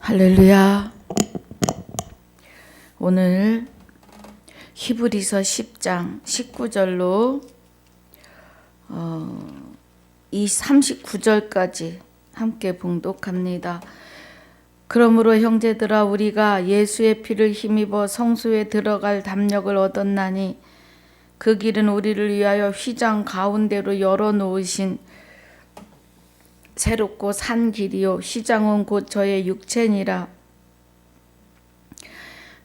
할렐루야. 오늘 히브리서 10장 19절로 이 39절까지 함께 봉독합니다. 그러므로 형제들아 우리가 예수의 피를 힘입어 성소에 들어갈 담력을 얻었나니 그 길은 우리를 위하여 휘장 가운데로 열어놓으신 새롭고 산 길이요 휘장은 곧 저의 육체니라.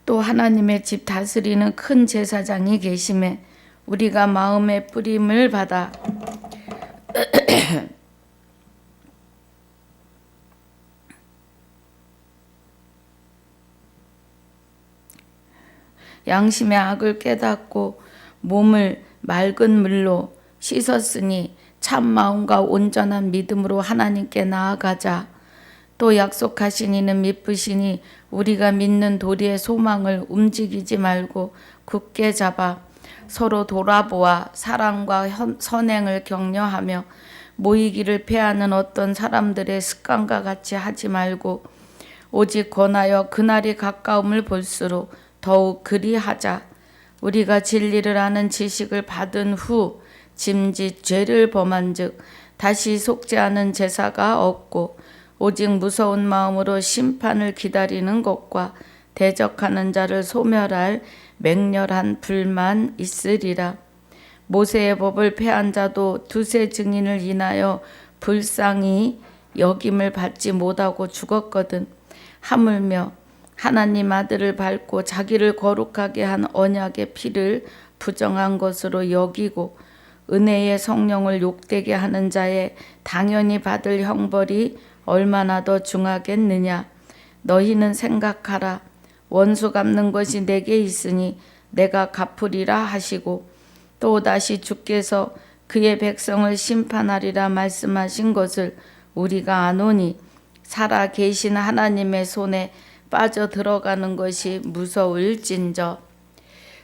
또 하나님의 집 다스리는 큰 제사장이 계심에 우리가 마음의 뿌림을 받아 양심의 악을 깨닫고 몸을 맑은 물로 씻었으니 참 마음과 온전한 믿음으로 하나님께 나아가자. 또 약속하신 이는 미쁘시니 우리가 믿는 도리의 소망을 움직이지 말고 굳게 잡아 서로 돌아보아 사랑과 선행을 격려하며 모이기를 패하는 어떤 사람들의 습관과 같이 하지 말고 오직 권하여 그날이 가까움을 볼수록 더욱 그리하자. 우리가 진리를 아는 지식을 받은 후 짐짓 죄를 범한즉 다시 속지 않은 제사가 없고 오직 무서운 마음으로 심판을 기다리는 것과 대적하는 자를 소멸할 맹렬한 불만 있으리라. 모세의 법을 폐한 자도 두세 증인을 인하여 불쌍히 여김을 받지 못하고 죽었거든. 하물며 하나님 아들을 밟고 자기를 거룩하게 한 언약의 피를 부정한 것으로 여기고 은혜의 성령을 욕되게 하는 자의 당연히 받을 형벌이 얼마나 더 중하겠느냐. 너희는 생각하라. 원수 갚는 것이 내게 있으니 내가 갚으리라 하시고 또다시 주께서 그의 백성을 심판하리라 말씀하신 것을 우리가 아노니 살아 계신 하나님의 손에 빠져 들어가는 것이 무서울진저.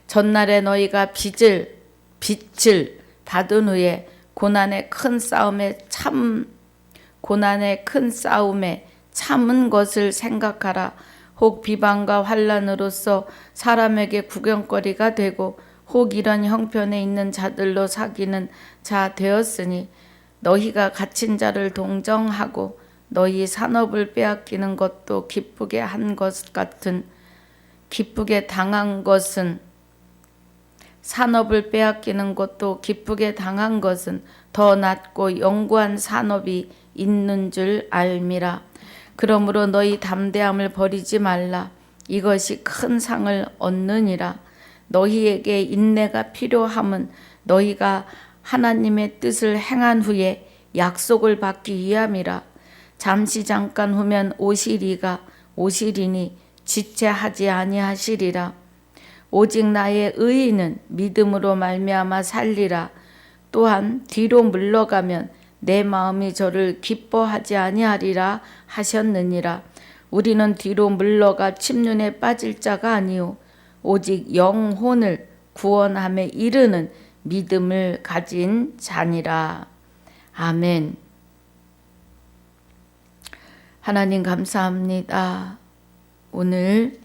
전날에 너희가 빛을 받은 후에 고난의 큰 싸움에 참은 것을 생각하라. 혹 비방과 환난으로서 사람에게 구경거리가 되고 혹 이런 형편에 있는 자들로 사귀는 자 되었으니 너희가 갇힌 자를 동정하고 너희 산업을 빼앗기는 것도 기쁘게 당한 것은 산업을 빼앗기는 것도 기쁘게 당한 것은 더 낫고 영구한 산업이 있는 줄 알미라. 그러므로 너희 담대함을 버리지 말라. 이것이 큰 상을 얻느니라. 너희에게 인내가 필요함은 너희가 하나님의 뜻을 행한 후에 약속을 받기 위함이라. 잠시 잠깐 후면 오시리니 지체하지 아니하시리라. 오직 나의 의인은 믿음으로 말미암아 살리라. 또한 뒤로 물러가면 내 마음이 저를 기뻐하지 아니하리라 하셨느니라. 우리는 뒤로 물러가 침륜에 빠질 자가 아니오 오직 영혼을 구원함에 이르는 믿음을 가진 자니라. 아멘. 하나님 감사합니다. 오늘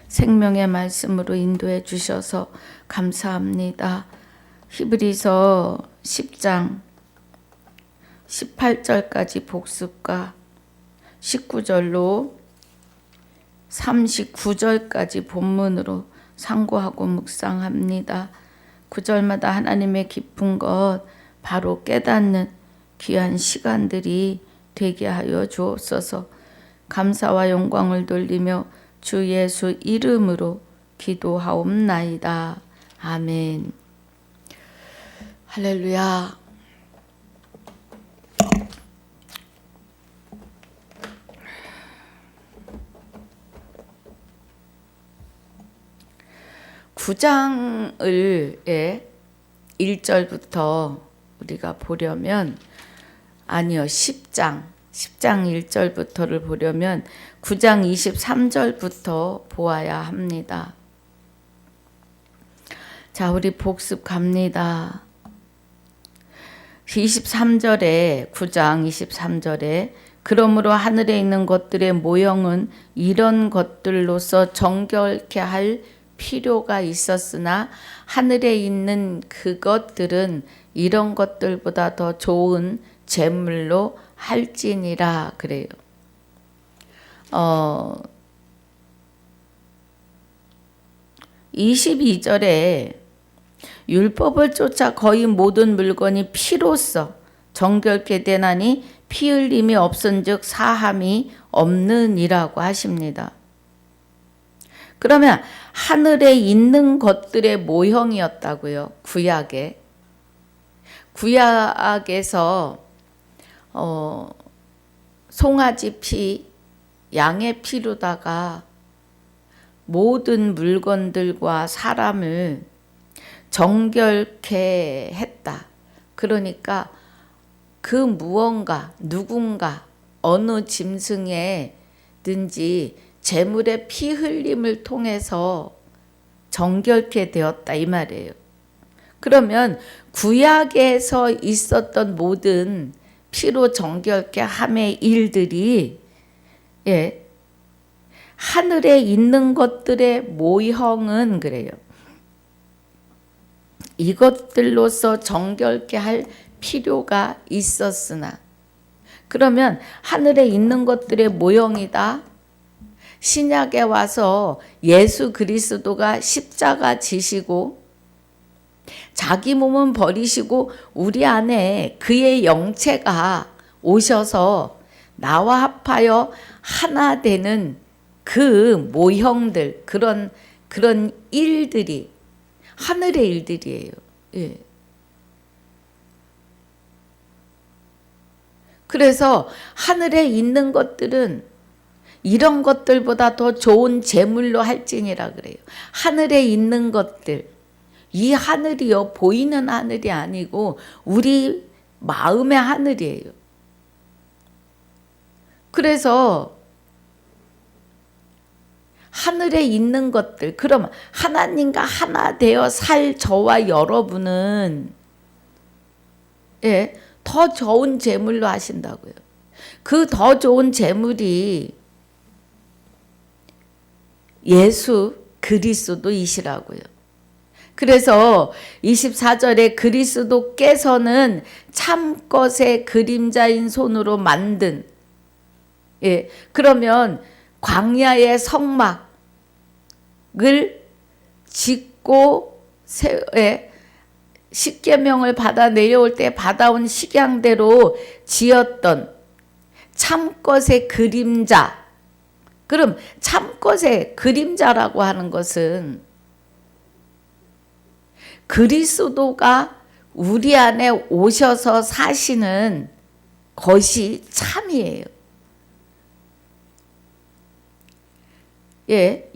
생명의 말씀으로 인도해 주셔서 감사합니다. 히브리서 10장 18절까지 복습과 19절로 39절까지 본문으로 상고하고 묵상합니다. 9절마다 하나님의 깊은 것 바로 깨닫는 귀한 시간들이 되게 하여 주옵소서. 감사와 영광을 돌리며 주 예수 이름으로 기도하옵나이다. 아멘. 할렐루야. 구장을 1절부터 우리가 보려면 아니요 10장 1절부터를 보려면 9장 23절부터 보아야 합니다. 자, 우리 복습 갑니다. 23절에 9장 23절에 그러므로 하늘에 있는 것들의 모형은 이런 것들로서 정결케 할 필요가 있었으나 하늘에 있는 그것들은 이런 것들보다 더 좋은 제물로 할지니라 그래요. 22절에 율법을 쫓아 거의 모든 물건이 피로써 정결케 되나니 피 흘림이 없은즉 사함이 없느니라고 하십니다. 그러면 하늘에 있는 것들의 모형이었다고요. 구약에서 송아지 피, 양의 피로다가 모든 물건들과 사람을 정결케 했다. 그러니까 그 무언가, 누군가, 어느 짐승에든지 제물의 피 흘림을 통해서 정결케 되었다 이 말이에요. 그러면 구약에서 있었던 모든 피로 정결케 함의 일들이 하늘에 있는 것들의 모형은 그래요. 이것들로서 정결케 할 필요가 있었으나 그러면 하늘에 있는 것들의 모형이다. 신약에 와서 예수 그리스도가 십자가 지시고 자기 몸은 버리시고 우리 안에 그의 영체가 오셔서 나와 합하여 하나 되는 그 모형들 그런 일들이 하늘의 일들이에요. 예. 그래서 하늘에 있는 것들은 이런 것들보다 더 좋은 제물로 할지니라 그래요. 하늘에 있는 것들, 이 하늘이요 보이는 하늘이 아니고 우리 마음의 하늘이에요. 그래서 하늘에 있는 것들, 그럼 하나님과 하나 되어 살 저와 여러분은 더 좋은 제물로 하신다고요. 그 더 좋은 제물이 예수 그리스도이시라고요. 그래서 24절에 그리스도께서는 참것의 그림자인 손으로 만든 그러면 광야의 성막을 짓고 십계명을 받아 내려올 때 받아온 식양대로 지었던 참것의 그림자. 그럼 참것의 그림자라고 하는 것은 그리스도가 우리 안에 오셔서 사시는 것이 참이에요.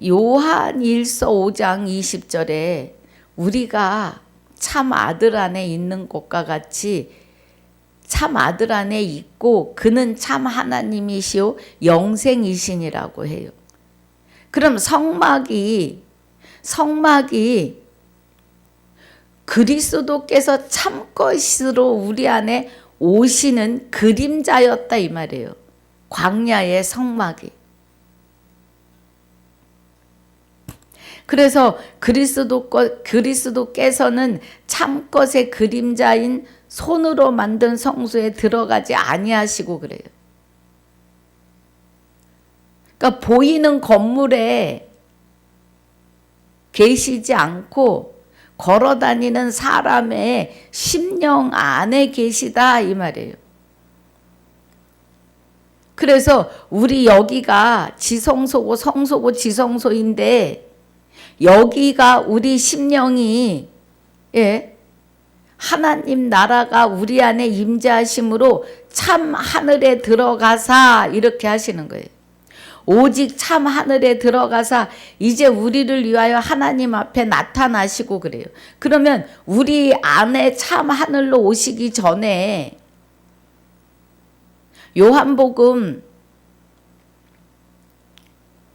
요한일서 5장 20절에 우리가 참 아들 안에 있는 것과 같이 참 아들 안에 있고 그는 참 하나님이시오 영생이시니라고 해요. 그럼 성막이 그리스도께서 참것으로 우리 안에 오시는 그림자였다 이 말이에요. 광야의 성막이. 그래서 그리스도께서는 참것의 그림자인 손으로 만든 성소에 들어가지 아니하시고 그래요. 그러니까 보이는 건물에 계시지 않고 걸어다니는 사람의 심령 안에 계시다 이 말이에요. 그래서 우리 여기가 지성소고 성소고 지성소인데 여기가 우리 심령이 하나님 나라가 우리 안에 임재하심으로 참 하늘에 들어가사 이렇게 하시는 거예요. 오직 참 하늘에 들어가사 이제 우리를 위하여 하나님 앞에 나타나시고 그래요. 그러면 우리 안에 참 하늘로 오시기 전에 요한복음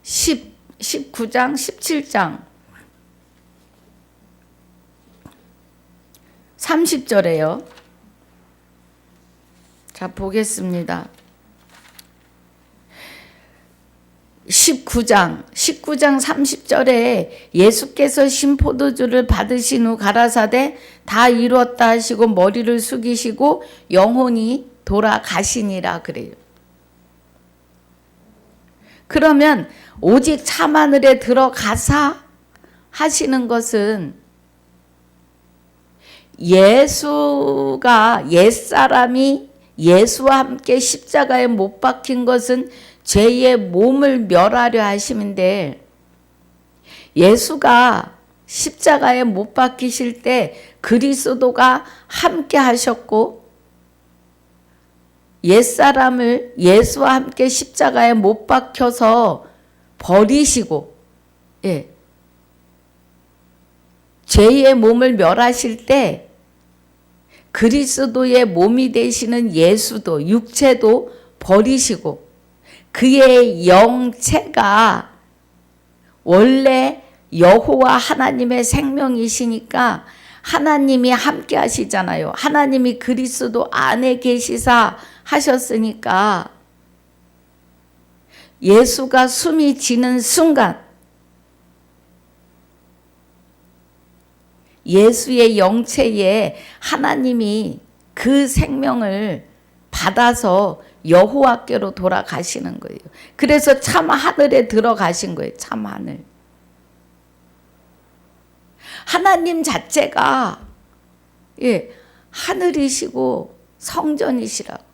19장 17장 30절에요. 자, 보겠습니다. 19장 30절에 예수께서 신포도주를 받으신 후 가라사대 다 이루었다 하시고 머리를 숙이시고 영혼이 돌아가시니라 그래요. 그러면 오직 참하늘에 들어가사 하시는 것은 예수가 옛사람이 예수와 함께 십자가에 못 박힌 것은 죄의 몸을 멸하려 하심인데, 예수가 십자가에 못 박히실 때 그리스도가 함께 하셨고 옛사람을 예수와 함께 십자가에 못 박혀서 버리시고, 죄의 몸을 멸하실 때 그리스도의 몸이 되시는 예수도 육체도 버리시고 그의 영체가 원래 여호와 하나님의 생명이시니까 하나님이 함께 하시잖아요. 하나님이 그리스도 안에 계시사 하셨으니까 예수가 숨이 지는 순간 예수의 영체에 하나님이 그 생명을 받아서 여호와께로 돌아가시는 거예요. 그래서 참 하늘에 들어가신 거예요. 참 하늘. 하나님 자체가 하늘이시고 성전이시라고요.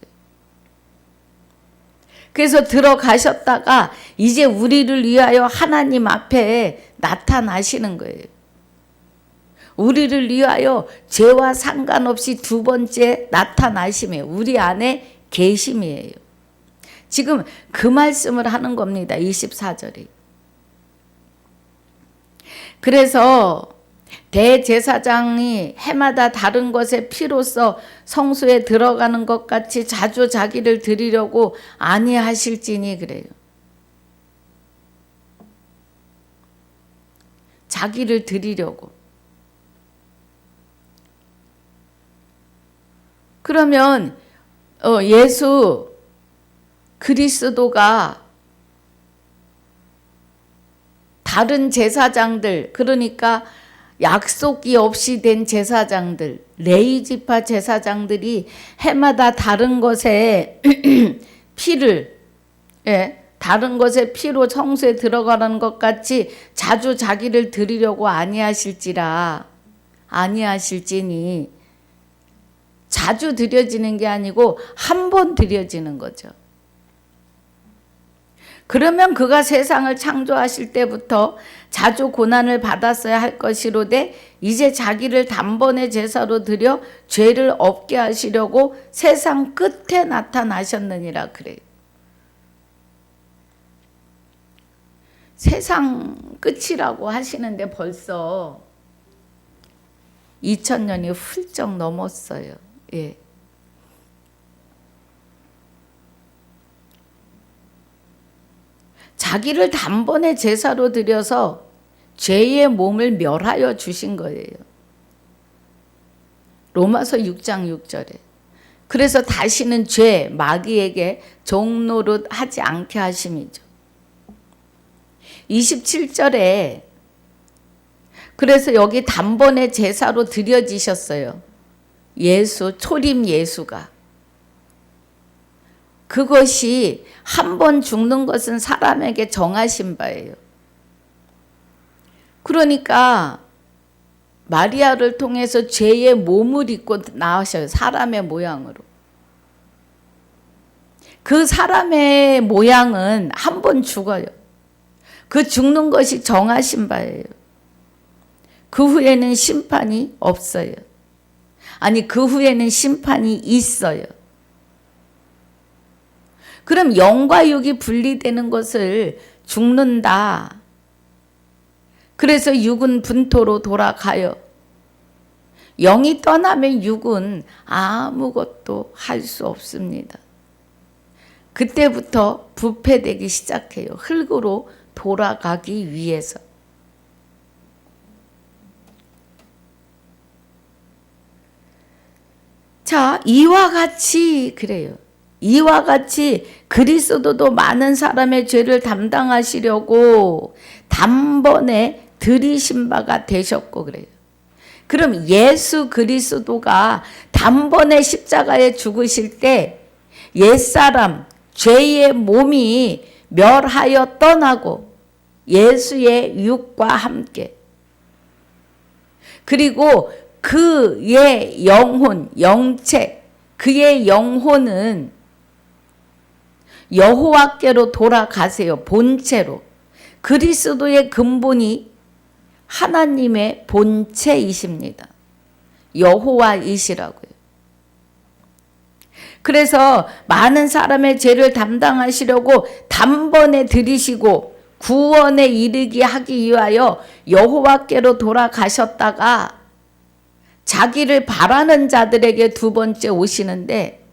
그래서 들어가셨다가 이제 우리를 위하여 하나님 앞에 나타나시는 거예요. 우리를 위하여 죄와 상관없이 두 번째 나타나심이에요. 우리 안에 계심이에요. 지금 그 말씀을 하는 겁니다. 24절이. 그래서 대제사장이 해마다 다른 것의 피로써 성소에 들어가는 것 같이 자주 자기를 드리려고 아니하실지니 그래요. 자기를 드리려고. 그러면 예수 그리스도가 다른 제사장들, 그러니까 약속이 없이 된 제사장들, 레위지파 제사장들이 해마다 다른 것에 피를, 다른 것에 피로 성소에 들어가는 것 같이 자주 자기를 드리려고 아니하실지니, 자주 드려지는 게 아니고 한 번 드려지는 거죠. 그러면 그가 세상을 창조하실 때부터 자주 고난을 받았어야 할 것이로되 이제 자기를 단번에 제사로 드려 죄를 없게 하시려고 세상 끝에 나타나셨느니라 그래요. 세상 끝이라고 하시는데 벌써 2000년이 훌쩍 넘었어요. 자기를 단번에 제사로 드려서 죄의 몸을 멸하여 주신 거예요. 로마서 6장 6절에. 그래서 다시는 죄, 마귀에게 종노릇 하지 않게 하심이죠. 27절에 그래서 여기 단번에 제사로 드려지셨어요. 예수, 초림 예수가. 그것이 한 번 죽는 것은 사람에게 정하신 바예요. 그러니까 마리아를 통해서 죄의 몸을 입고 나오셔요. 사람의 모양으로. 그 사람의 모양은 한 번 죽어요. 그 죽는 것이 정하신 바예요. 그 후에는 심판이 없어요. 아니, 그 후에는 심판이 있어요. 그럼 영과 육이 분리되는 것을 죽는다. 그래서 육은 분토로 돌아가요. 영이 떠나면 육은 아무것도 할 수 없습니다. 그때부터 부패되기 시작해요. 흙으로 돌아가기 위해서. 자, 이와 같이 그래요. 이와 같이 그리스도도 많은 사람의 죄를 담당하시려고 단번에 들이신 바가 되셨고 그래요. 그럼 예수 그리스도가 단번에 십자가에 죽으실 때 옛사람 죄의 몸이 멸하여 떠나고 예수의 육과 함께, 그리고 그의 영혼, 영체, 그의 영혼은 여호와께로 돌아가세요. 본체로. 그리스도의 근본이 하나님의 본체이십니다. 여호와이시라고요. 그래서 많은 사람의 죄를 담당하시려고 단번에 들이시고 구원에 이르게 하기 위하여 여호와께로 돌아가셨다가 자기를 바라는 자들에게 두 번째 오시는데,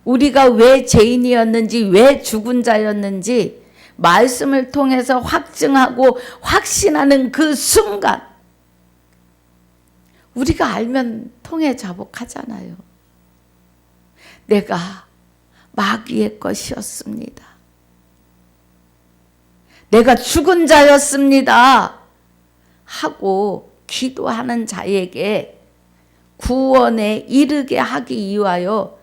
우리가 왜 죄인이었는지, 왜 죽은 자였는지 말씀을 통해서 확증하고 확신하는 그 순간 우리가 알면 통해 자복하잖아요. 내가 마귀의 것이었습니다. 내가 죽은 자였습니다. 하고 기도하는 자에게 구원에 이르게 하기 위하여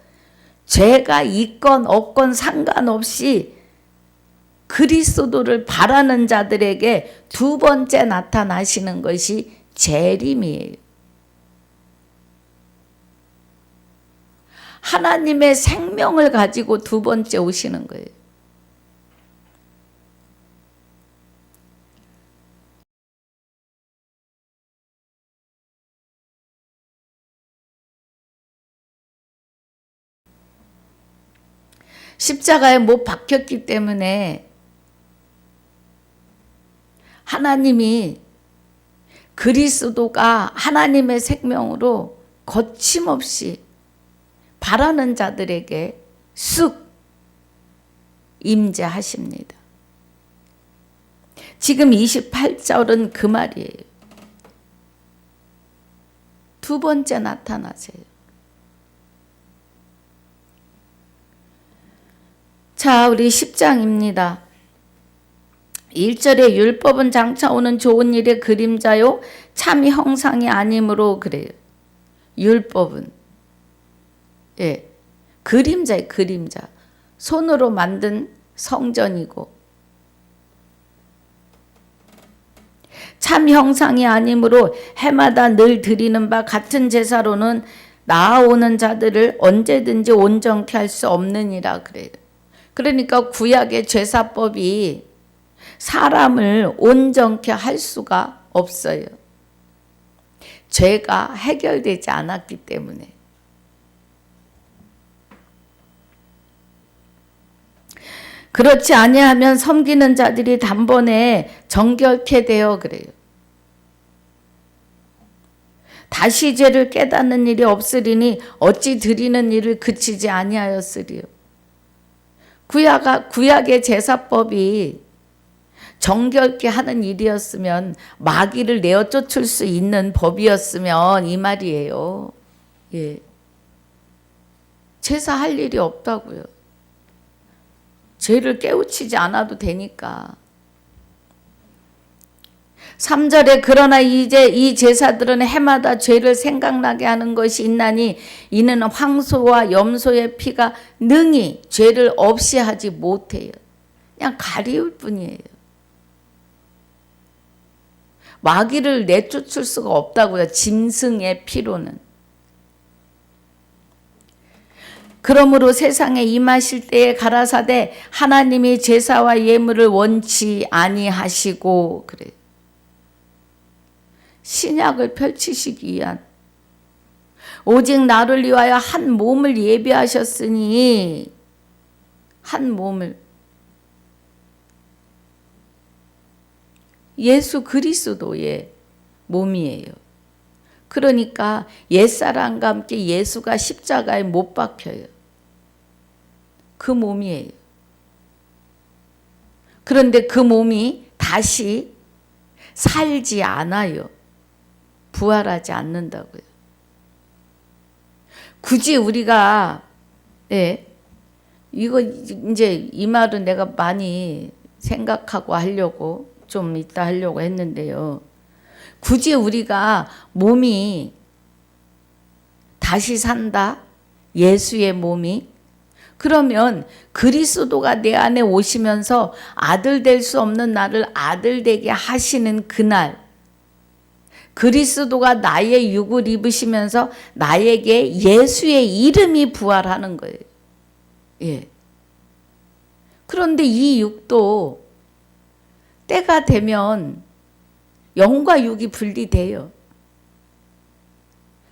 죄가 있건 없건 상관없이 그리스도를 바라는 자들에게 두 번째 나타나시는 것이 재림이에요. 하나님의 생명을 가지고 두 번째 오시는 거예요. 십자가에 못 박혔기 때문에 하나님이 그리스도가 하나님의 생명으로 거침없이 바라는 자들에게 쑥 임재하십니다. 지금 28절은 그 말이에요. 두 번째 나타나세요. 자, 우리 10장입니다. 1절에 율법은 장차 오는 좋은 일의 그림자요 참 형상이 아니므로 그래요. 율법은 그림자의 그림자. 손으로 만든 성전이고 참 형상이 아니므로 해마다 늘 드리는 바 같은 제사로는 나아오는 자들을 언제든지 온전케 할 수 없느니라 그래요. 그러니까 구약의 제사법이 사람을 온전케 할 수가 없어요. 죄가 해결되지 않았기 때문에. 그렇지 아니하면 섬기는 자들이 단번에 정결케 되어 그래요. 다시 죄를 깨닫는 일이 없으리니 어찌 드리는 일을 그치지 아니하였으리요. 구약의 제사법이 정결케 하는 일이었으면, 마귀를 내어 쫓을 수 있는 법이었으면 이 말이에요. 예. 제사할 일이 없다고요. 죄를 깨우치지 않아도 되니까. 3절에 그러나 이제 이 제사들은 해마다 죄를 생각나게 하는 것이 있나니 이는 황소와 염소의 피가 능히 죄를 없이 하지 못해요. 그냥 가리울 뿐이에요. 마귀를 내쫓을 수가 없다고요. 짐승의 피로는. 그러므로 세상에 임하실 때에 가라사대 하나님이 제사와 예물을 원치 아니하시고 그래요. 신약을 펼치시기 위한, 오직 나를 위하여 한 몸을 예비하셨으니, 한 몸을, 예수 그리스도의 몸이에요. 그러니까 옛사람과 함께 예수가 십자가에 못 박혀요. 그 몸이에요. 그런데 그 몸이 다시 살지 않아요. 부활하지 않는다고요. 굳이 우리가 이거 이제 이 말은 내가 많이 생각하고 하려고 좀 이따 하려고 했는데요. 굳이 우리가 몸이 다시 산다? 예수의 몸이? 그러면 그리스도가 내 안에 오시면서 아들 될 수 없는 나를 아들 되게 하시는 그날, 그리스도가 나의 육을 입으시면서 나에게 예수의 이름이 부활하는 거예요. 그런데 이 육도 때가 되면 영과 육이 분리돼요.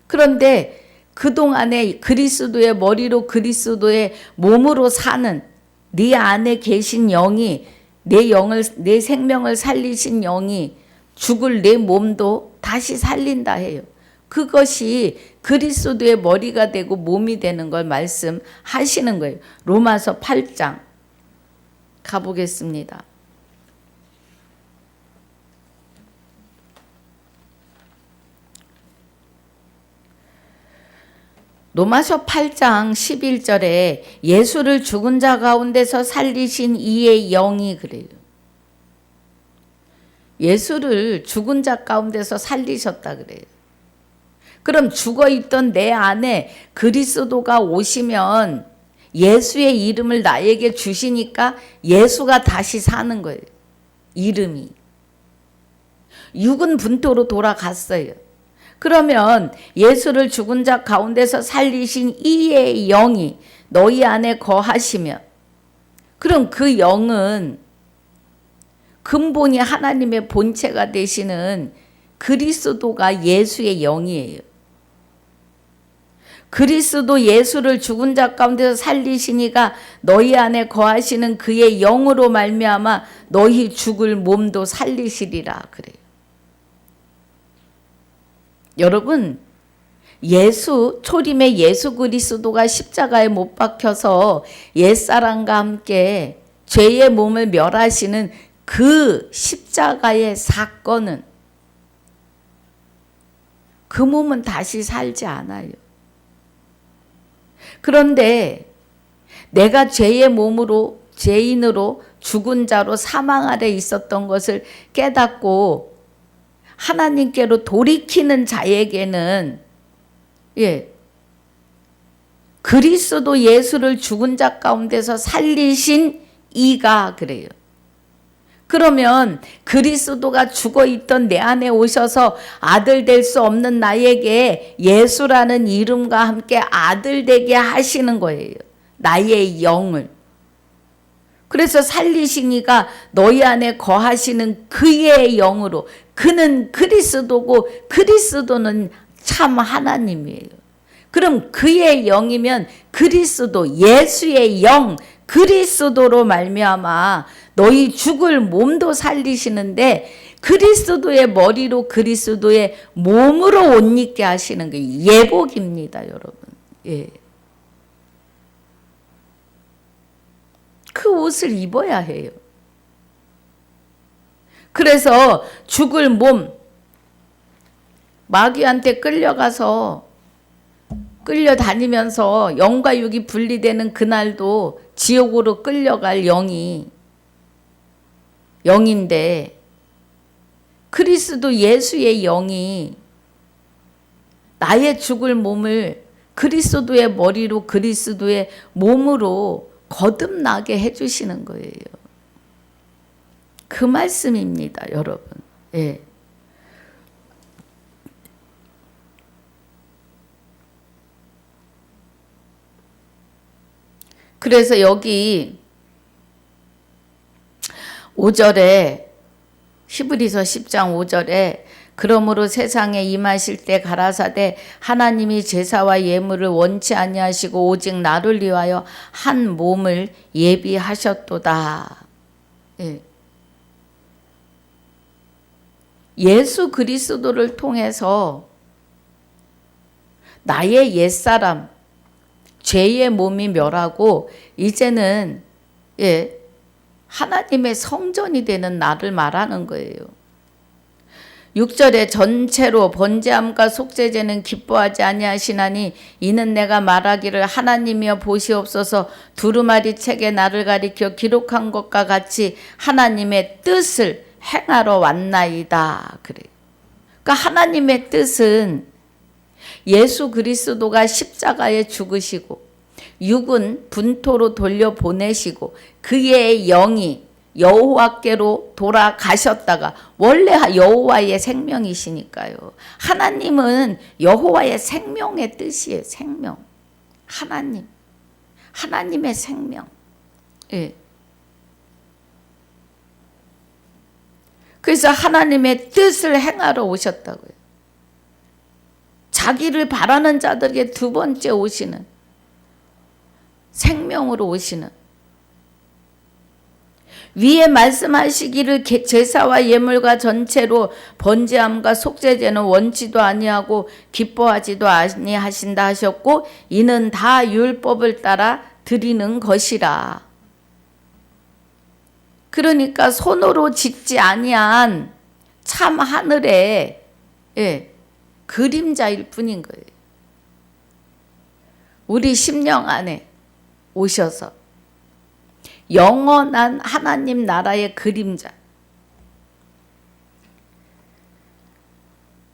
그런데 그동안에 그리스도의 머리로 그리스도의 몸으로 사는 네 안에 계신 영이 내 생명을 살리신 영이 죽을 내 몸도 다시 살린다 해요. 그것이 그리스도의 머리가 되고 몸이 되는 걸 말씀하시는 거예요. 로마서 8장 가보겠습니다. 로마서 8장 11절에 예수를 죽은 자 가운데서 살리신 이의 영이 그래요. 예수를 죽은 자 가운데서 살리셨다 그래요. 그럼 죽어있던 내 안에 그리스도가 오시면 예수의 이름을 나에게 주시니까 예수가 다시 사는 거예요. 이름이. 육은 분토로 돌아갔어요. 그러면 예수를 죽은 자 가운데서 살리신 이의 영이 너희 안에 거하시면, 그럼 그 영은 근본이 하나님의 본체가 되시는 그리스도가 예수의 영이에요. 그리스도 예수를 죽은 자 가운데서 살리시니가 너희 안에 거하시는 그의 영으로 말미암아 너희 죽을 몸도 살리시리라 그래요. 여러분, 초림의 예수 그리스도가 십자가에 못 박혀서 옛사람과 함께 죄의 몸을 멸하시는 그 십자가의 사건은 그 몸은 다시 살지 않아요. 그런데 내가 죄의 몸으로, 죄인으로 죽은 자로 사망 아래 있었던 것을 깨닫고 하나님께로 돌이키는 자에게는 그리스도 예수를 죽은 자 가운데서 살리신 이가 그래요. 그러면 그리스도가 죽어있던 내 안에 오셔서 아들 될 수 없는 나에게 예수라는 이름과 함께 아들 되게 하시는 거예요. 나의 영을. 그래서 살리시니가 너희 안에 거하시는 그의 영으로, 그는 그리스도고 그리스도는 참 하나님이에요. 그럼 그의 영이면 그리스도, 예수의 영, 그리스도로 말미암아 너희 죽을 몸도 살리시는데 그리스도의 머리로 그리스도의 몸으로 옷 입게 하시는 게 예복입니다, 여러분. 그 옷을 입어야 해요. 그래서 죽을 몸, 마귀한테 끌려다니면서 영과 육이 분리되는 그날도 지옥으로 끌려갈 영인데 그리스도 예수의 영이 나의 죽을 몸을 그리스도의 머리로 그리스도의 몸으로 거듭나게 해주시는 거예요. 그 말씀입니다, 여러분. 그래서 여기 5절에 히브리서 10장 5절에 그러므로 세상에 임하실 때 가라사대 하나님이 제사와 예물을 원치 아니하시고 오직 나를 위하여 한 몸을 예비하셨도다. 예수 그리스도를 통해서 나의 옛사람, 죄의 몸이 멸하고 이제는 하나님의 성전이 되는 나를 말하는 거예요. 6절에 전체로 번제함과 속죄제는 기뻐하지 아니하시나니 이는 내가 말하기를 하나님이여 보시옵소서 두루마리 책에 나를 가리켜 기록한 것과 같이 하나님의 뜻을 행하러 왔나이다. 그래. 그러니까 하나님의 뜻은 예수 그리스도가 십자가에 죽으시고 육은 분토로 돌려보내시고 그의 영이 여호와께로 돌아가셨다가 원래 여호와의 생명이시니까요. 하나님은 여호와의 생명의 뜻이에요. 생명. 하나님의 생명. 예. 그래서 하나님의 뜻을 행하러 오셨다고요. 자기를 바라는 자들에게 두 번째 오시는, 생명으로 오시는. 위에 말씀하시기를 제사와 예물과 전체로 번제함과 속죄제는 원치도 아니하고 기뻐하지도 아니하신다 하셨고 이는 다 율법을 따라 드리는 것이라. 그러니까 손으로 짓지 아니한 참 하늘의 그림자일 뿐인 거예요. 우리 심령 안에 오셔서 영원한 하나님 나라의 그림자.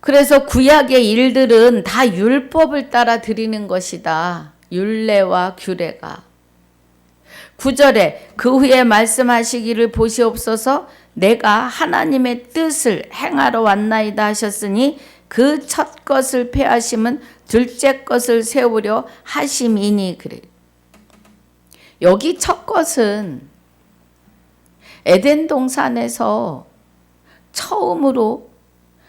그래서 구약의 일들은 다 율법을 따라 드리는 것이다. 율례와 규례가. 9절에 그 후에 말씀하시기를 보시옵소서 내가 하나님의 뜻을 행하러 왔나이다 하셨으니 그 첫 것을 폐하심은 둘째 것을 세우려 하심이니 그래요. 여기 첫 것은 에덴 동산에서 처음으로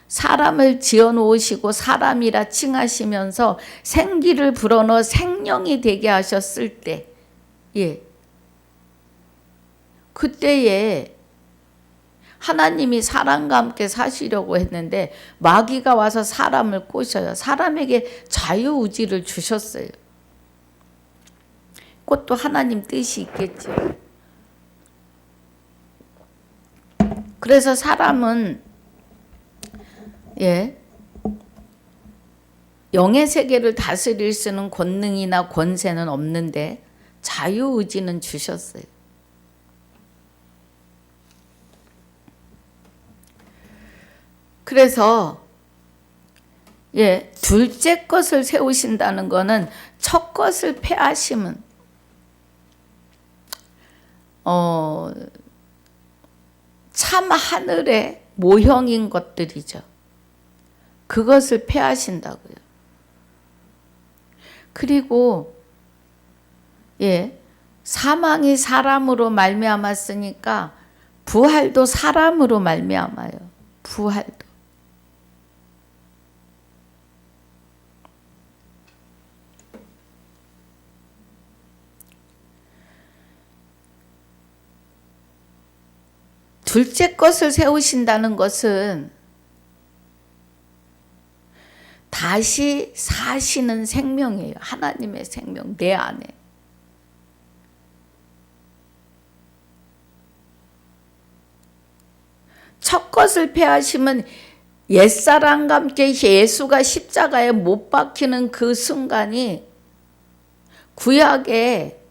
사람을 지어 놓으시고 사람이라 칭하시면서 생기를 불어넣어 생명이 되게 하셨을 때, 그때에 하나님이 사람과 함께 사시려고 했는데 마귀가 와서 사람을 꼬셔요. 사람에게 자유의지를 주셨어요. 그것도 하나님 뜻이 있겠죠. 그래서 사람은 영의 세계를 다스릴 수는 권능이나 권세는 없는데 자유의지는 주셨어요. 그래서 둘째 것을 세우신다는 것은 첫 것을 폐하심은 참 하늘의 모형인 것들이죠. 그것을 폐하신다고요. 그리고 사망이 사람으로 말미암았으니까 부활도 사람으로 말미암아요. 부활도. 둘째 것을 세우신다는 것은 다시 사시는 생명이에요. 하나님의 생명, 내 안에. 첫 것을 폐하시면 옛사람과 함께 예수가 십자가에 못 박히는 그 순간이 구약에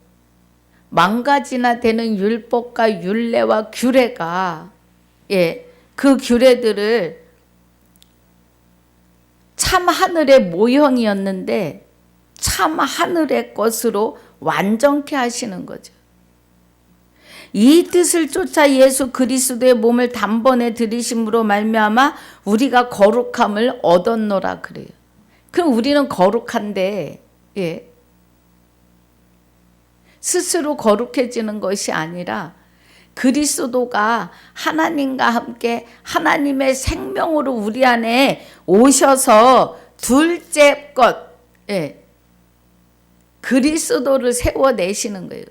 망가지나 되는 율법과 율례와 규례가 그 규례들을 참 하늘의 모형이었는데 참 하늘의 것으로 완전케 하시는 거죠. 이 뜻을 쫓아 예수 그리스도의 몸을 단번에 들이심으로 말미암아 우리가 거룩함을 얻었노라 그래요. 그럼 우리는 거룩한데 스스로 거룩해지는 것이 아니라 그리스도가 하나님과 함께 하나님의 생명으로 우리 안에 오셔서 둘째 것, 그리스도를 세워내시는 거예요.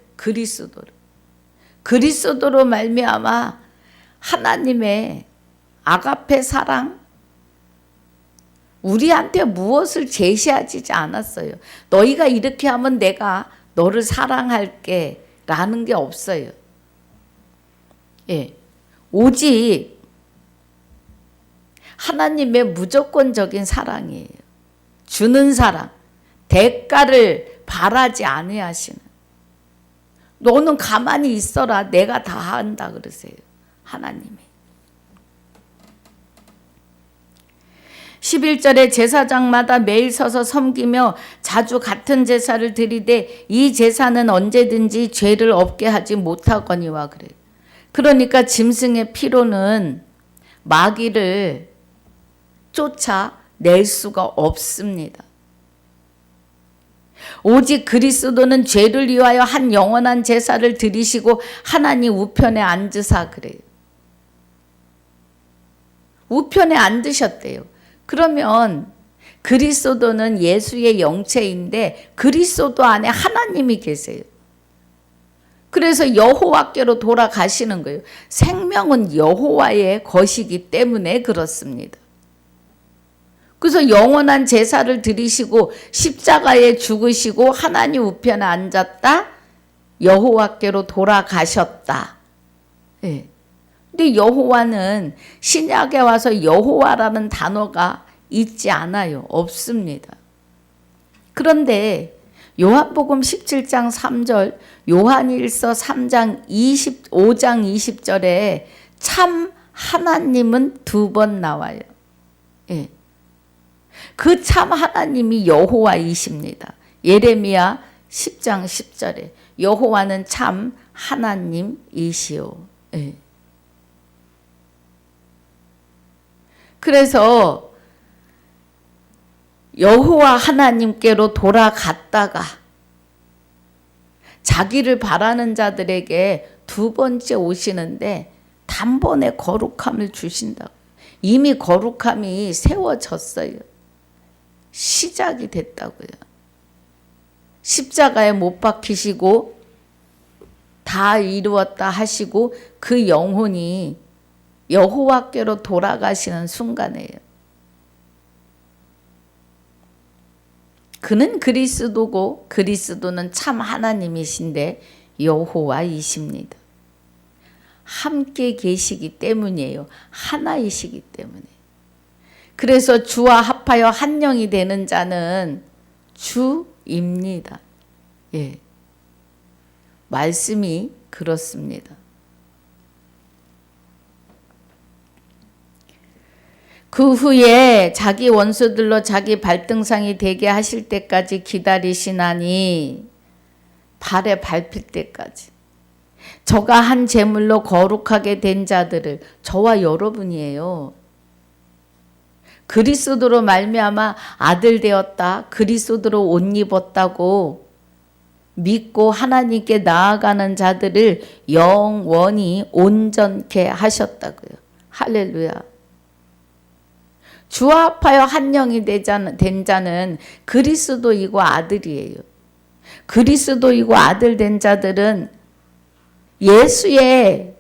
그리스도로 말미암아 하나님의 아가페 사랑, 우리한테 무엇을 제시하지 않았어요. 너희가 이렇게 하면 내가 너를 사랑할게 라는 게 없어요. 오직 하나님의 무조건적인 사랑이에요. 주는 사랑, 대가를 바라지 아니하시는. 너는 가만히 있어라, 내가 다 한다 그러세요, 하나님이. 11절에 제사장마다 매일 서서 섬기며 자주 같은 제사를 드리되 이 제사는 언제든지 죄를 없게 하지 못하거니와 그래요. 그러니까 짐승의 피로는 마귀를 쫓아낼 수가 없습니다. 오직 그리스도는 죄를 위하여 한 영원한 제사를 드리시고 하나님 우편에 앉으사 그래요. 우편에 앉으셨대요. 그러면 그리스도는 예수의 영체인데 그리스도 안에 하나님이 계세요. 그래서 여호와께로 돌아가시는 거예요. 생명은 여호와의 것이기 때문에 그렇습니다. 그래서 영원한 제사를 드리시고 십자가에 죽으시고 하나님 우편에 앉았다. 여호와께로 돌아가셨다. 예. 근데 여호와는 신약에 와서 여호와라는 단어가 있지 않아요. 없습니다. 그런데 요한복음 17장 3절, 요한일서 3장 5장 20절에 참 하나님은 2번 나와요. 예. 그 참 하나님이 여호와이십니다. 예레미야 10장 10절에 여호와는 참 하나님이시오. 예. 그래서 여호와 하나님께로 돌아갔다가 자기를 바라는 자들에게 2번째 오시는데 단번에 거룩함을 주신다고. 이미 거룩함이 세워졌어요. 시작이 됐다고요. 십자가에 못 박히시고 다 이루었다 하시고 그 영혼이 여호와께로 돌아가시는 순간이에요. 그는 그리스도고 그리스도는 참 하나님이신데 여호와이십니다. 함께 계시기 때문이에요. 하나이시기 때문에. 그래서 주와 합하여 한 영이 되는 자는 주입니다. 예. 말씀이 그렇습니다. 그 후에 자기 원수들로 자기 발등상이 되게 하실 때까지 기다리시나니, 발에 밟힐 때까지. 저가 한 제물로 거룩하게 된 자들을, 저와 여러분이에요. 그리스도로 말미암아 아들 되었다, 그리스도로 옷 입었다고 믿고 하나님께 나아가는 자들을 영원히 온전케 하셨다고요. 할렐루야. 주와 합하여 한 영이 된 자는 그리스도이고 아들이에요. 그리스도이고 아들 된 자들은 예수의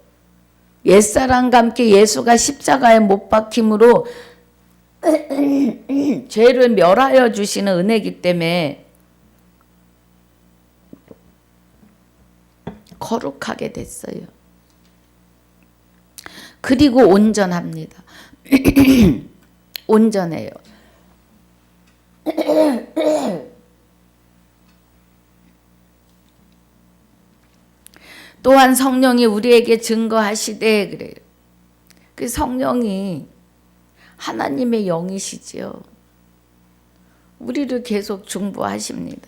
옛사람과 함께 예수가 십자가에 못 박힘으로 죄를 멸하여 주시는 은혜이기 때문에 거룩하게 됐어요. 그리고 온전합니다. 온전해요. 또한 성령이 우리에게 증거하시되 그래요. 그 성령이 하나님의 영이시지요. 우리를 계속 중보하십니다.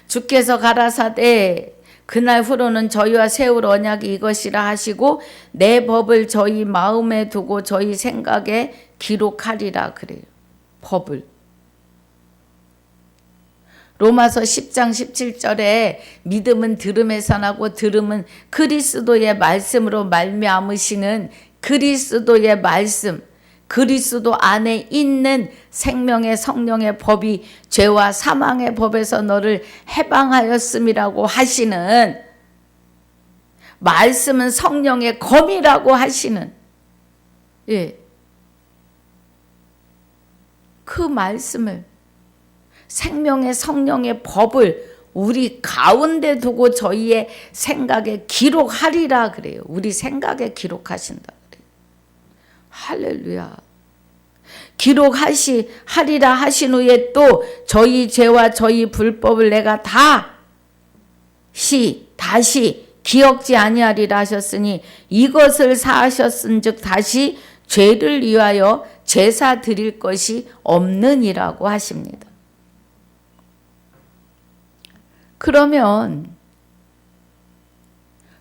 주께서 가라사대 그날 후로는 저희와 세울 언약이 이것이라 하시고 내 법을 저희 마음에 두고 저희 생각에 기록하리라 그래요. 법을. 로마서 10장 17절에 믿음은 들음에서 나고 들음은 그리스도의 말씀으로 말미암으시는 그리스도의 말씀, 그리스도 안에 있는 생명의 성령의 법이 죄와 사망의 법에서 너를 해방하였음이라고 하시는, 말씀은 성령의 검이라고 하시는, 예, 그 말씀을, 생명의 성령의 법을 우리 가운데 두고 저희의 생각에 기록하리라 그래요. 우리 생각에 기록하신다 그래요. 할렐루야. 기록하리라 하신 후에 또 저희 죄와 저희 불법을 내가 다시 기억지 아니하리라 하셨으니 이것을 사하셨은즉 다시 죄를 위하여 제사 드릴 것이 없느니라고 하십니다. 그러면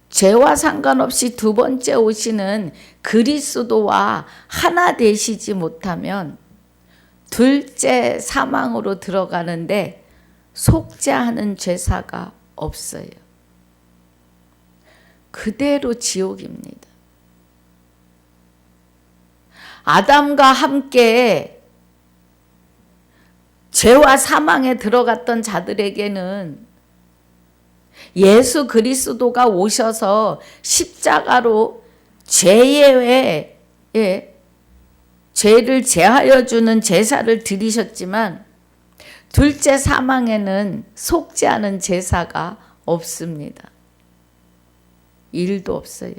죄와 상관없이 두 번째 오시는 그리스도와 하나 되시지 못하면 둘째 사망으로 들어가는데 속죄하는 제사가 없어요. 그대로 지옥입니다. 아담과 함께 죄와 사망에 들어갔던 자들에게는 예수 그리스도가 오셔서 십자가로 죄의 죄를 제하여 주는 제사를 드리셨지만 둘째 사망에는 속죄하는 제사가 없습니다. 일도 없어요.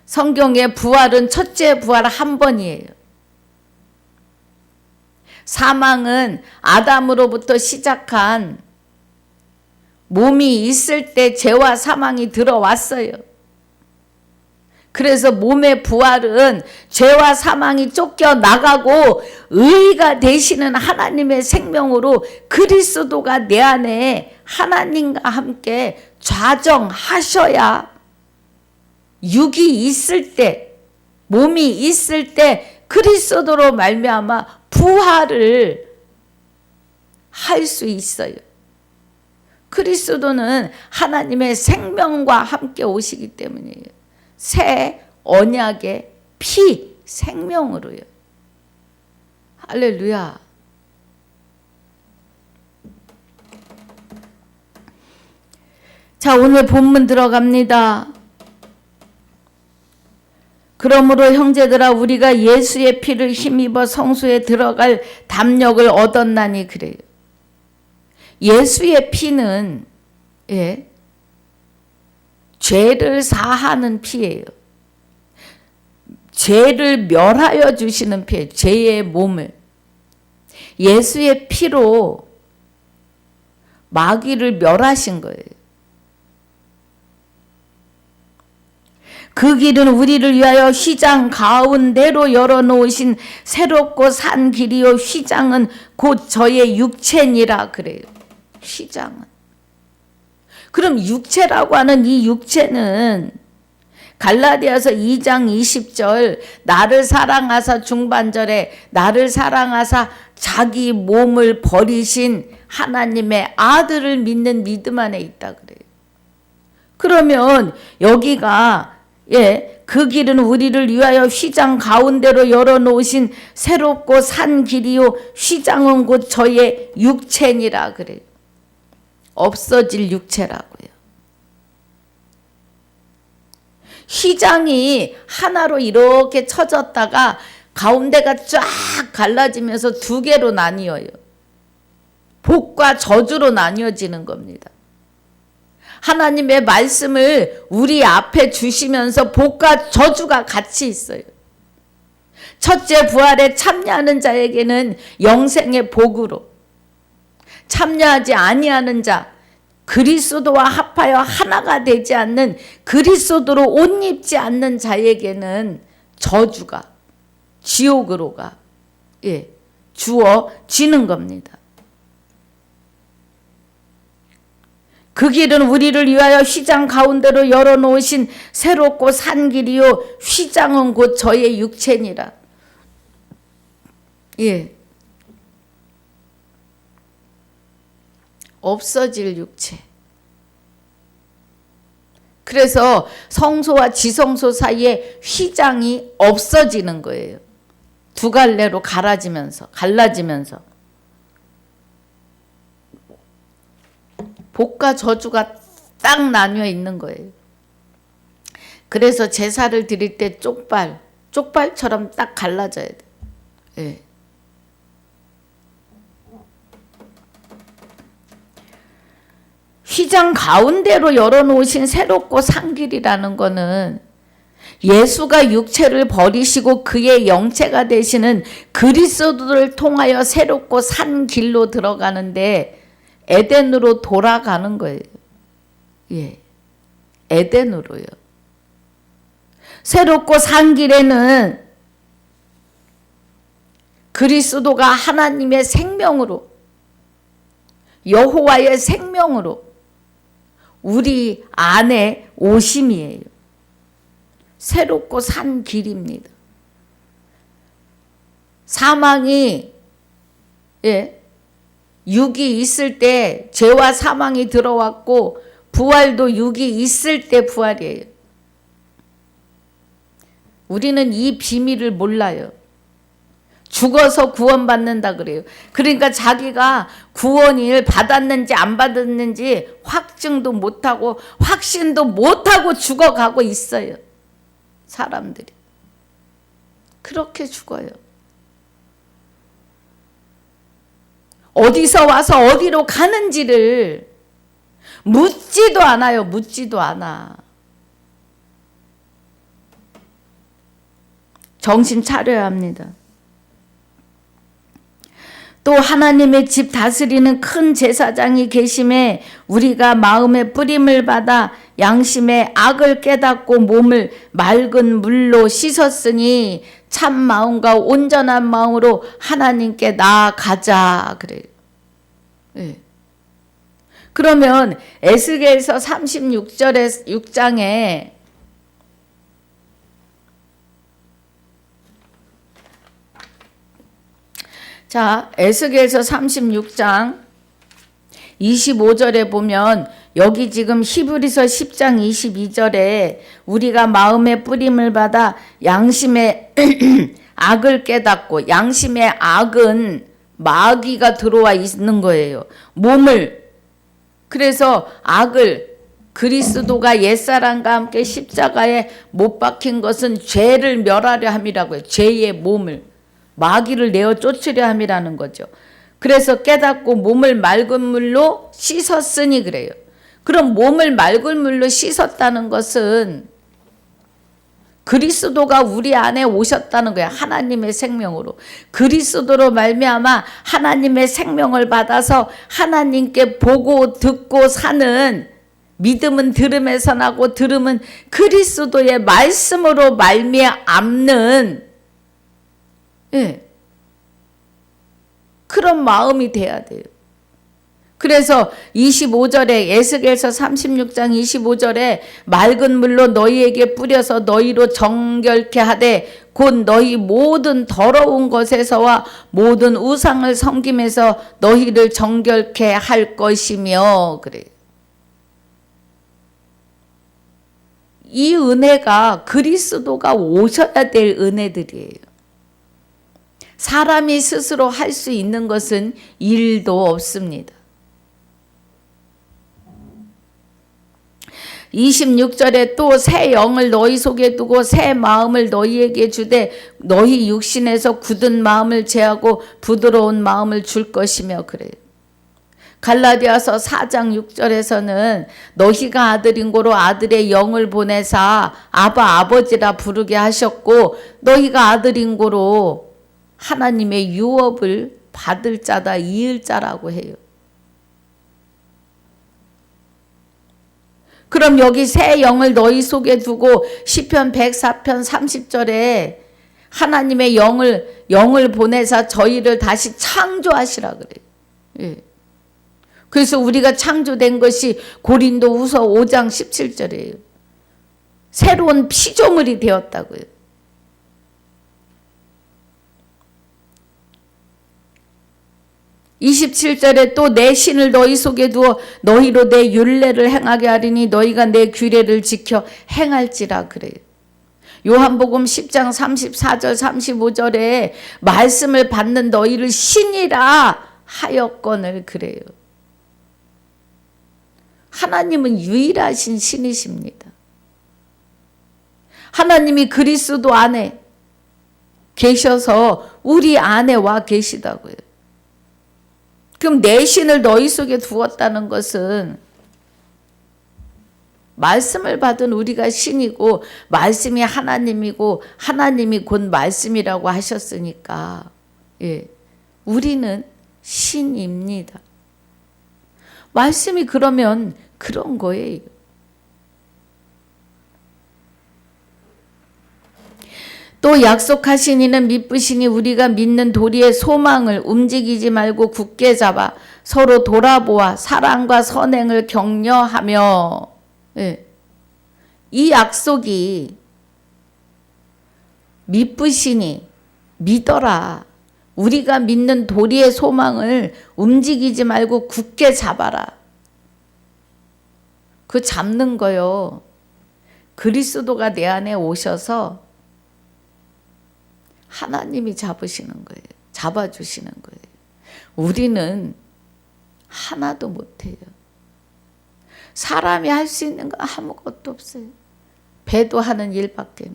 성경의 부활은 첫째 부활 한 번이에요. 사망은 아담으로부터 시작한 몸이 있을 때 죄와 사망이 들어왔어요. 그래서 몸의 부활은 죄와 사망이 쫓겨나가고 의가 되시는 하나님의 생명으로 그리스도가 내 안에 하나님과 함께 좌정하셔야 육이 있을 때, 몸이 있을 때 그리스도로 말미암아 부활을 할 수 있어요. 그리스도는 하나님의 생명과 함께 오시기 때문이에요. 새 언약의 피, 생명으로요. 할렐루야. 자, 오늘 본문 들어갑니다. 그러므로 형제들아 우리가 예수의 피를 힘입어 성소에 들어갈 담력을 얻었나니 그래요. 예수의 피는 죄를 사하는 피예요. 죄를 멸하여 주시는 피예요. 죄의 몸을. 예수의 피로 마귀를 멸하신 거예요. 그 길은 우리를 위하여 휘장 가운데로 열어놓으신 새롭고 산 길이요 휘장은 곧 저의 육체니라 그래요. 휘장은. 그럼 육체라고 하는 이 육체는 갈라디아서 2장 20절 나를 사랑하사 중반절에 나를 사랑하사 자기 몸을 버리신 하나님의 아들을 믿는 믿음 안에 있다 그래요. 그러면 여기가 그 길은 우리를 위하여 휘장 가운데로 열어놓으신 새롭고 산 길이요 휘장은 곧 저의 육체니라 그래요. 없어질 육체라고요. 휘장이 하나로 이렇게 쳐졌다가 가운데가 쫙 갈라지면서 두 개로 나뉘어요. 복과 저주로 나뉘어지는 겁니다. 하나님의 말씀을 우리 앞에 주시면서 복과 저주가 같이 있어요. 첫째 부활에 참여하는 자에게는 영생의 복으로, 참여하지 아니하는 자, 그리스도와 합하여 하나가 되지 않는 그리스도로 옷 입지 않는 자에게는 저주가, 지옥으로가 주어지는 겁니다. 그 길은 우리를 위하여 휘장 가운데로 열어놓으신 새롭고 산 길이요 휘장은 곧 저의 육체니라. 없어질 육체. 그래서 성소와 지성소 사이에 휘장이 없어지는 거예요. 두 갈래로 갈라지면서 복과 저주가 딱 나뉘어 있는 거예요. 그래서 제사를 드릴 때 쪽발처럼 딱 갈라져야 돼요. 휘장 가운데로 열어놓으신 새롭고 산 길이라는 거는 예수가 육체를 버리시고 그의 영체가 되시는 그리스도를 통하여 새롭고 산 길로 들어가는데 에덴으로 돌아가는 거예요. 예, 에덴으로요. 새롭고 산 길에는 그리스도가 하나님의 생명으로, 여호와의 생명으로 우리 안에 오심이에요. 새롭고 산 길입니다. 사망이 육이 있을 때 죄와 사망이 들어왔고 부활도 육이 있을 때 부활이에요. 우리는 이 비밀을 몰라요. 죽어서 구원받는다 그래요. 그러니까 자기가 구원을 받았는지 안 받았는지 확증도 못하고 확신도 못하고 죽어가고 있어요. 사람들이. 그렇게 죽어요. 어디서 와서 어디로 가는지를 묻지도 않아요. 묻지도 않아. 정신 차려야 합니다. 또 하나님의 집 다스리는 큰 제사장이 계심에 우리가 마음의 뿌림을 받아 양심의 악을 깨닫고 몸을 맑은 물로 씻었으니 참 마음과 온전한 마음으로 하나님께 나아가자 그래요. 네. 그러면 에스겔서 36장에 자, 에스겔서 36장 25절에 보면 여기 지금 히브리서 10장 22절에 우리가 마음의 뿌림을 받아 양심의 악을 깨닫고, 양심의 악은 마귀가 들어와 있는 거예요. 몸을, 그래서 악을, 그리스도가 옛사람과 함께 십자가에 못 박힌 것은 죄를 멸하려 함이라고요. 죄의 몸을, 마귀를 내어 쫓으려 함이라는 거죠. 그래서 깨닫고 몸을 맑은 물로 씻었으니 그래요. 그럼 몸을 맑은 물로 씻었다는 것은 그리스도가 우리 안에 오셨다는 거예요. 하나님의 생명으로. 그리스도로 말미암아 하나님의 생명을 받아서 하나님께 보고 듣고 사는, 믿음은 들음에서 나고 들음은 그리스도의 말씀으로 말미암는 그런 마음이 돼야 돼요. 그래서 25절에 에스겔서 36장 25절에 맑은 물로 너희에게 뿌려서 너희로 정결케 하되 곧 너희 모든 더러운 것에서와 모든 우상을 섬김에서 너희를 정결케 할 것이며 그래요. 이 은혜가 그리스도가 오셔야 될 은혜들이에요. 사람이 스스로 할 수 있는 것은 일도 없습니다. 26절에 또 새 영을 너희 속에 두고 새 마음을 너희에게 주되 너희 육신에서 굳은 마음을 제하고 부드러운 마음을 줄 것이며 그래요. 갈라디아서 4장 6절에서는 너희가 아들인 고로 아들의 영을 보내사 아바 아버지라 부르게 하셨고 너희가 아들인 고로 하나님의 유업을 받을 자다, 이을 자라고 해요. 그럼 여기 새 영을 너희 속에 두고 시편 104편 30절에 하나님의 영을 보내사 저희를 다시 창조하시라 그래요. 예. 그래서 우리가 창조된 것이 고린도후서 5장 17절이에요. 새로운 피조물이 되었다고요. (27절에) 또 내 신을 너희 속에 두어 너희로 내 율례를 행하게 하리니 너희가 내 규례를 지켜 행할지라 그래요. 요한복음 10장 34절 35절에 말씀을 받는 너희를 신이라 하였거늘 그래요. 하나님은 유일하신 신이십니다. 하나님이 그리스도 안에 계셔서 우리 안에 와 계시다고요. 그럼 내 신을 너희 속에 두었다는 것은 말씀을 받은 우리가 신이고 말씀이 하나님이고 하나님이 곧 말씀이라고 하셨으니까 예, 우리는 신입니다. 말씀이 그러면 그런 거예요. 또 약속하신 이는 미쁘시니 우리가 믿는 도리의 소망을 움직이지 말고 굳게 잡아 서로 돌아보아 사랑과 선행을 격려하며 예. 이 약속이 미쁘시니 믿어라. 우리가 믿는 도리의 소망을 움직이지 말고 굳게 잡아라. 그 잡는 거요. 그리스도가 내 안에 오셔서 하나님이 잡으시는 거예요. 잡아주시는 거예요. 우리는 하나도 못해요. 사람이 할 수 있는 거 아무것도 없어요. 배도하는 일밖에는.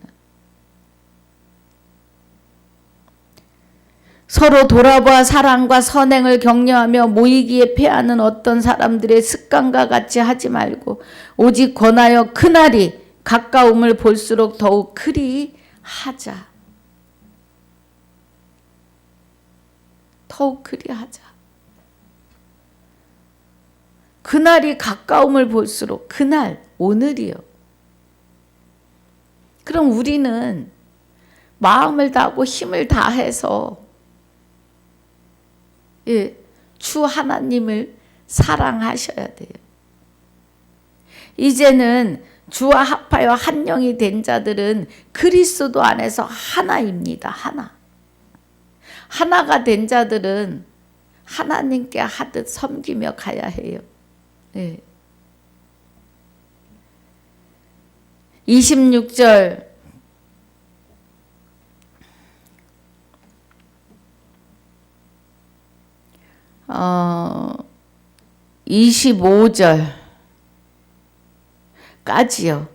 서로 돌아보아 사랑과 선행을 격려하며 모이기에 패하는 어떤 사람들의 습관과 같이 하지 말고 오직 권하여 그날이 가까움을 볼수록 더욱 그리 하자. 더욱 그리 하자. 그날이 가까움을 볼수록 그날, 오늘이요. 그럼 우리는 마음을 다하고 힘을 다해서 예, 주 하나님을 사랑하셔야 돼요. 이제는 주와 합하여 한 영이 된 자들은 그리스도 안에서 하나입니다. 하나. 하나가 된 자들은 하나님께 하듯 섬기며 가야 해요. 네. 26절 25절까지요.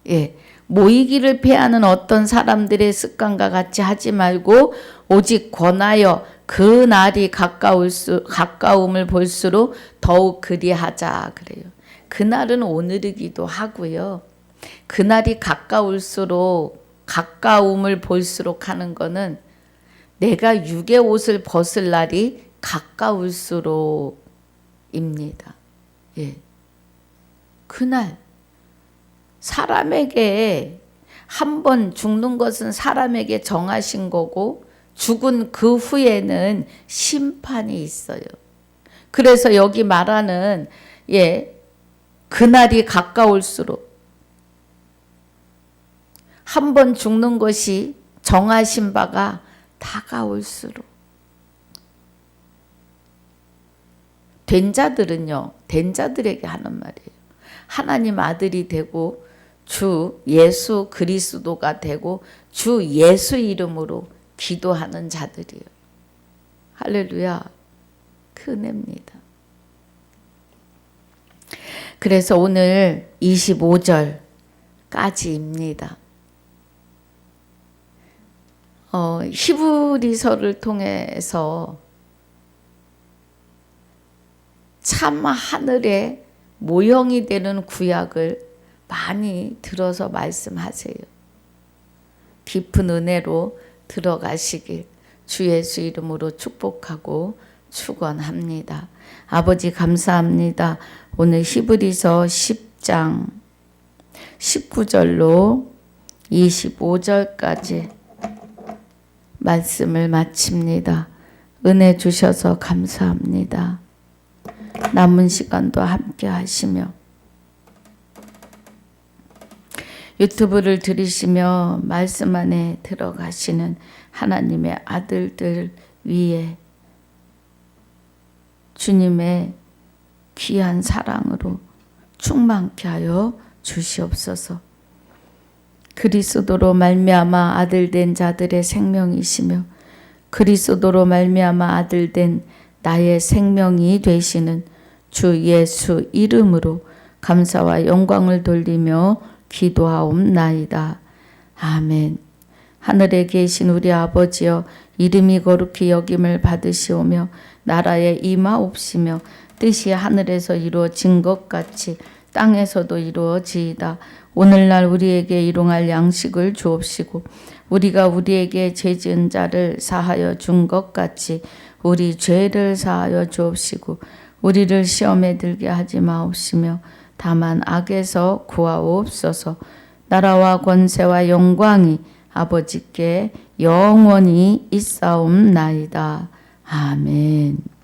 예. 모이기를 패하는 어떤 사람들의 습관과 같이 하지 말고 오직 권하여 그 날이 가까움을 볼수록 더욱 그리하자 그래요. 그날은 오늘이기도 하고요. 그날이 가까울수록 가까움을 볼수록 하는 거는 내가 육의 옷을 벗을 날이 가까울수록입니다. 예. 그날 사람에게 한 번 죽는 것은 사람에게 정하신 거고 죽은 그 후에는 심판이 있어요. 그래서 여기 말하는 예, 그날이 가까울수록 한 번 죽는 것이 정하신 바가 다가올수록 된 자들은요, 된 자들에게 하는 말이에요. 하나님 아들이 되고 주 예수 그리스도가 되고 주 예수 이름으로 기도하는 자들이에요. 할렐루야. 그 은혜입니다. 그래서 오늘 25절까지입니다. 히브리서를 통해서 참 하늘의 모형이 되는 구약을 많이 들어서 말씀하세요. 깊은 은혜로 들어가시길 주 예수 이름으로 축복하고 축원합니다. 아버지 감사합니다. 오늘 히브리서 10장 19절로 25절까지 말씀을 마칩니다. 은혜 주셔서 감사합니다. 남은 시간도 함께 하시며 유튜브를 들으시며 말씀 안에 들어가시는 하나님의 아들들 위에 주님의 귀한 사랑으로 충만케 하여 주시옵소서. 그리스도로 말미암아 아들된 자들의 생명이시며 그리스도로 말미암아 아들된 나의 생명이 되시는 주 예수 이름으로 감사와 영광을 돌리며 기도하옵나이다. 아멘. 하늘에 계신 우리 아버지여 이름이 거룩히 여김을 받으시오며 나라에 임하옵시며 뜻이 하늘에서 이루어진 것 같이 땅에서도 이루어지이다. 오늘날 우리에게 일용할 양식을 주옵시고 우리가 우리에게 죄 지은 자를 사하여 준 것 같이 우리 죄를 사하여 주옵시고 우리를 시험에 들게 하지 마옵시며 다만 악에서 구하옵소서. 나라와 권세와 영광이 아버지께 영원히 있사옵나이다. 아멘.